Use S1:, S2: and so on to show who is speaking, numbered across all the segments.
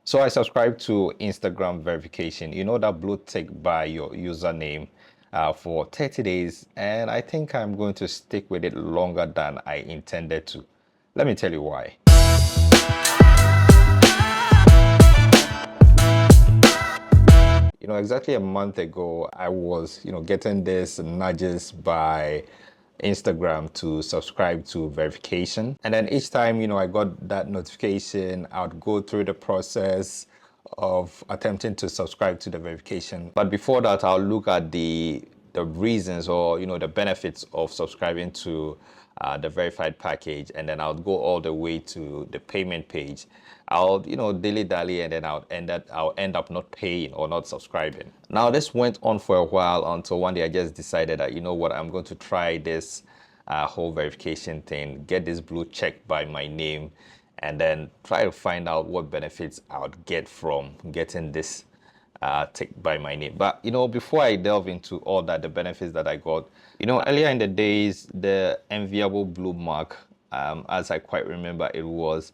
S1: So I subscribe to Instagram verification. You know, that blue tick by your username for 30 days. And I think I'm going to stick with it longer than I intended to. Let me tell you why. Exactly a month ago, I was, getting this nudges by Instagram to subscribe to verification. And then each time, I got that notification, I would go through the process of attempting to subscribe to the verification. But before that, I'll look at the reasons or, the benefits of subscribing to the verified package, and then I'll go all the way to the payment page. I'll dilly-dally, and then I'll end up not paying or not subscribing. Now this went on for a while until one day I just decided that, what, I'm going to try this whole verification thing, get this blue check by my name, and then try to find out what benefits I would get from getting this tick by my name. But before I delve into all that, the benefits that I got, earlier in the days, the enviable blue mark, as I quite remember, it was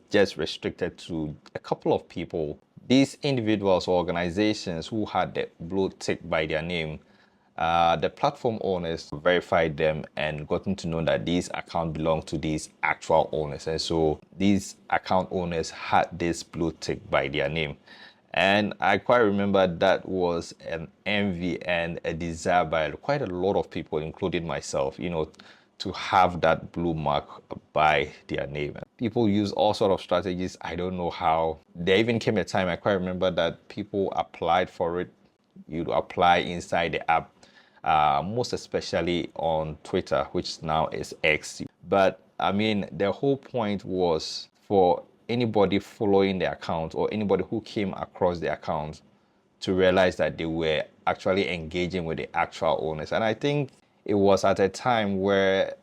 S1: just restricted to a couple of people. These individuals or organizations who had the blue tick by their name, the platform owners verified them and gotten to know that these accounts belong to these actual owners. And so these account owners had this blue tick by their name. And I quite remember that was an envy and a desire by quite a lot of people, including myself, to have that blue mark by their name. People use all sort of strategies. I don't know how. There even came a time, I quite remember, that people applied for it. You'd apply inside the app, most especially on Twitter, which now is X. But I mean, the whole point was for anybody following the account or anybody who came across the account to realize that they were actually engaging with the actual owners. And I think it was at a time where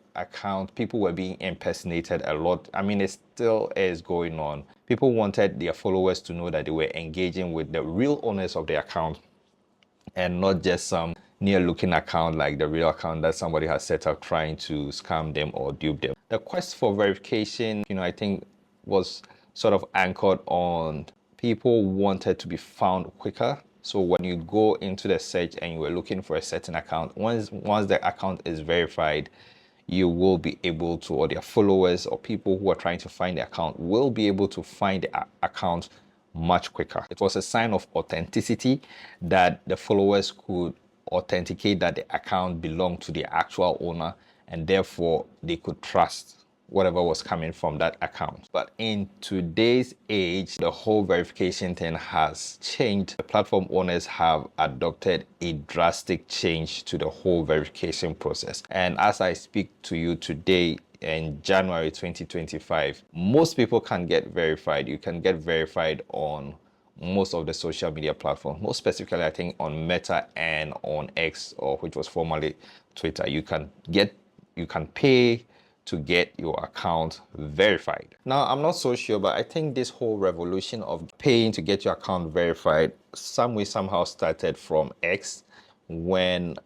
S1: people were being impersonated a lot. I mean, it still is going on. People wanted their followers to know that they were engaging with the real owners of the account and not just some near looking account like the real account that somebody has set up trying to scam them or dupe them. The quest for verification, I think was sort of anchored on people wanted to be found quicker. So when you go into the search and you were looking for a certain account, once the account is verified, you will be able to, or their followers or people who are trying to find the account will be able to find the account much quicker. It was a sign of authenticity that the followers could authenticate that the account belonged to the actual owner, and therefore they could trust whatever was coming from that account. But in today's age, the whole verification thing has changed. The platform owners have adopted a drastic change to the whole verification process. And as I speak to you today, in January 2025, most people can get verified. You can get verified on most of the social media platforms, most specifically I think on Meta and on X, or which was formerly Twitter. You can pay to get your account verified. Now, I'm not so sure, but I think this whole revolution of paying to get your account verified somehow started from X, when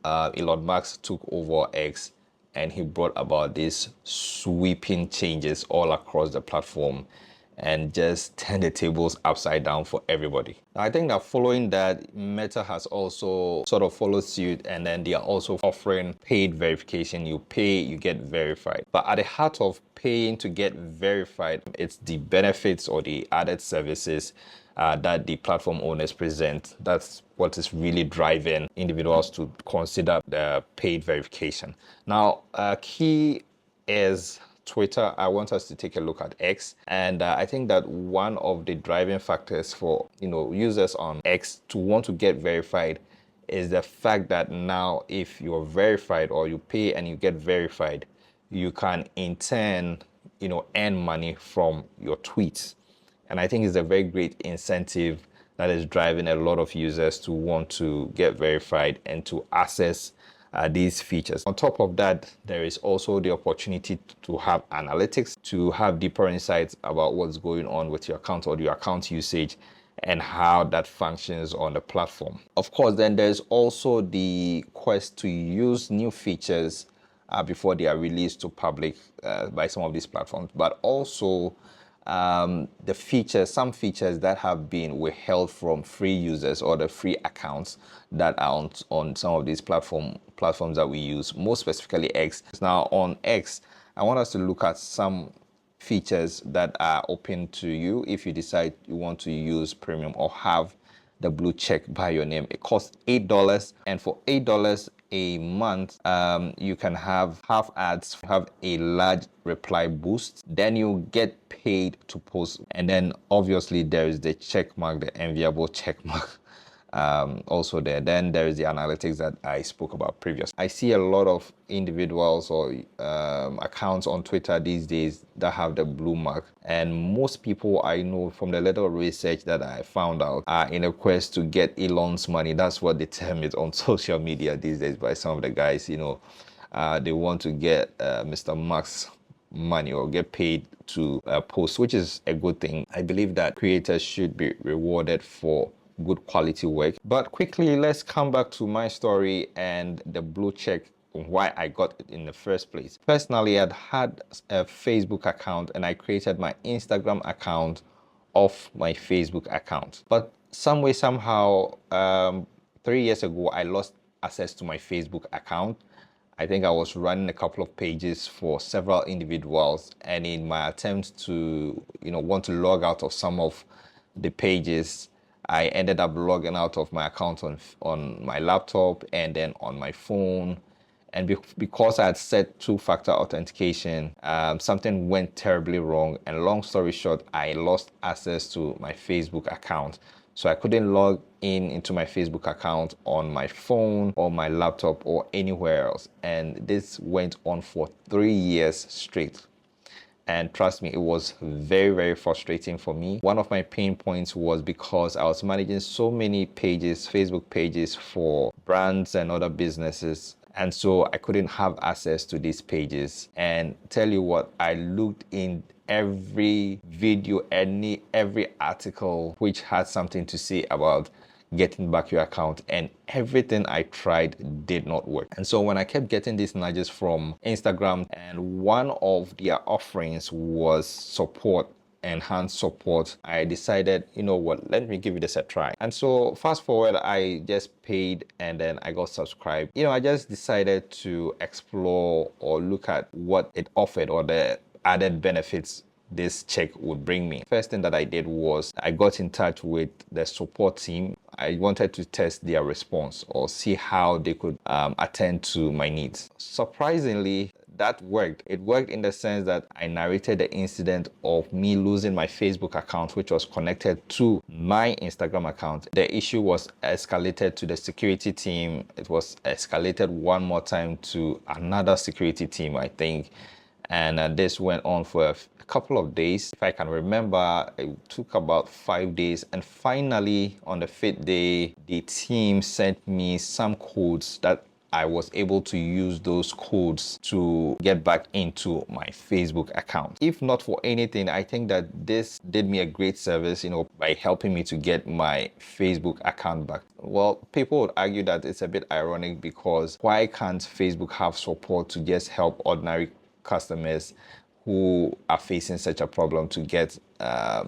S1: Elon Musk took over X and he brought about these sweeping changes all across the platform and just turned the tables upside down for everybody. I think that following that, Meta has also sort of followed suit, and then they are also offering paid verification. You pay, you get verified. But at the heart of paying to get verified, it's the benefits or the added services that the platform owners present. That's what is really driving individuals to consider the paid verification. Now, key is Twitter. I want us to take a look at X, and I think that one of the driving factors for users on X to want to get verified is the fact that now if you're verified or you pay and you get verified, you can in turn earn money from your tweets. And I think it's a very great incentive that is driving a lot of users to want to get verified and to access these features. On top of that, there is also the opportunity to have analytics, to have deeper insights about what's going on with your account or your account usage and how that functions on the platform. Of course, then there's also the quest to use new features before they are released to public by some of these platforms, but also the features, some features that have been withheld from free users or the free accounts that are on some of these platforms that we use, most specifically X. Now on X, I want us to look at some features that are open to you if you decide you want to use premium or have the blue check by your name. It costs $8, and for $8 a month, you can have half ads, have a large reply boost, then you get paid to post, and then obviously there is the check mark, the enviable check mark. Also there. Then there is the analytics that I spoke about previously. I see a lot of individuals or accounts on Twitter these days that have the blue mark, and most people I know from the little research that I found out are in a quest to get Elon's money. That's what the term is on social media these days by some of the guys. They want to get Mr. Musk's money or get paid to post, which is a good thing. I believe that creators should be rewarded for good quality work. But quickly, let's come back to my story and the blue check, why I got it in the first place. Personally, I'd had a Facebook account and I created my Instagram account off my Facebook account. But some way, somehow, 3 years ago, I lost access to my Facebook account. I think I was running a couple of pages for several individuals, and in my attempt to, want to log out of some of the pages, I ended up logging out of my account on my laptop and then on my phone. And because I had set two-factor authentication, something went terribly wrong. And long story short, I lost access to my Facebook account. So I couldn't log into my Facebook account on my phone or my laptop or anywhere else. And this went on for 3 years straight. And trust me, it was very, very frustrating for me. One of my pain points was because I was managing so many pages, Facebook pages for brands and other businesses. And so I couldn't have access to these pages. And tell you what, I looked in every video, every article which had something to say about getting back your account, and everything I tried did not work. And so when I kept getting these nudges from Instagram, and one of their offerings was support, enhanced support, I decided, you know what, let me give this a try. And so fast forward, I just paid and then I got subscribed. I just decided to explore or look at what it offered or the added benefits this check would bring me. First thing that I did was I got in touch with the support team. I wanted to test their response or see how they could attend to my needs. Surprisingly, that worked. It worked in the sense that I narrated the incident of me losing my Facebook account, which was connected to my Instagram account. The issue was escalated to the security team. It was escalated one more time to another security team, I think. And this went on for a couple of days. If I can remember, it took about 5 days. And finally, on the 5th day, the team sent me some codes that I was able to use those codes to get back into my Facebook account. If not for anything, I think that this did me a great service, by helping me to get my Facebook account back. Well, people would argue that it's a bit ironic because why can't Facebook have support to just help ordinary customers who are facing such a problem to get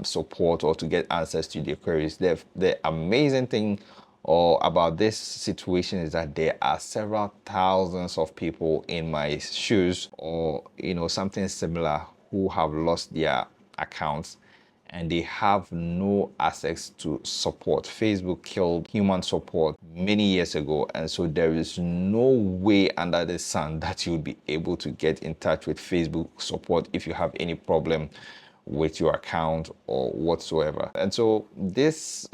S1: support or to get answers to their queries? The amazing thing about this situation is that there are several thousands of people in my shoes or something similar who have lost their accounts and they have no access to support. Facebook killed human support many years ago, and so there is no way under the sun that you'll be able to get in touch with Facebook support if you have any problem with your account or whatsoever. And so this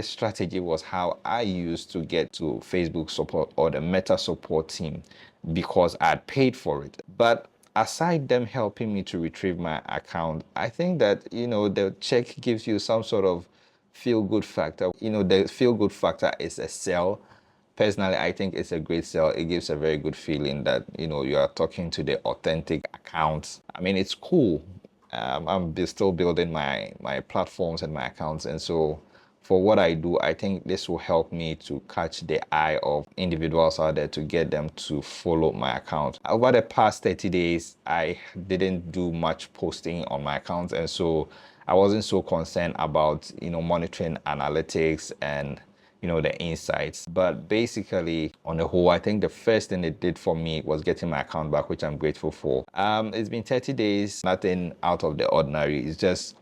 S1: strategy was how I used to get to Facebook support or the Meta support team because I had paid for it. But aside them helping me to retrieve my account, I think that, the check gives you some sort of feel-good factor. The feel-good factor is a sell. Personally, I think it's a great sell. It gives a very good feeling that, you are talking to the authentic accounts. I mean, it's cool. I'm still building my platforms and my accounts. And so for what I do, I think this will help me to catch the eye of individuals out there to get them to follow my account. Over the past 30 days, I didn't do much posting on my account, and so I wasn't so concerned about, monitoring analytics and the insights. But basically, on the whole, I think the first thing it did for me was getting my account back, which I'm grateful for. It's been 30 days, nothing out of the ordinary. It's just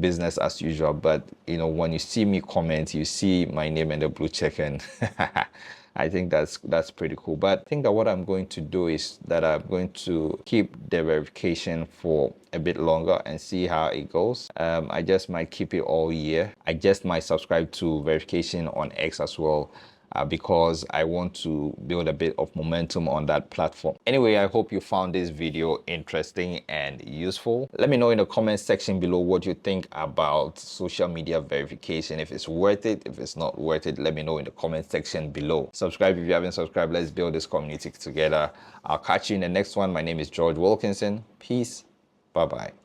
S1: business as usual. But when you see me comment, you see my name and the blue check, and I think that's pretty cool. But I think that what I'm going to do is that I'm going to keep the verification for a bit longer and see how it goes. I just might keep it all year. I just might subscribe to verification on X as well. Because I want to build a bit of momentum on that platform. Anyway, I hope you found this video interesting and useful. Let me know in the comment section below what you think about social media verification. If it's worth it, if it's not worth it, let me know in the comment section below. Subscribe if you haven't subscribed. Let's build this community together. I'll catch you in the next one. My name is George Wilkinson. Peace. Bye-bye.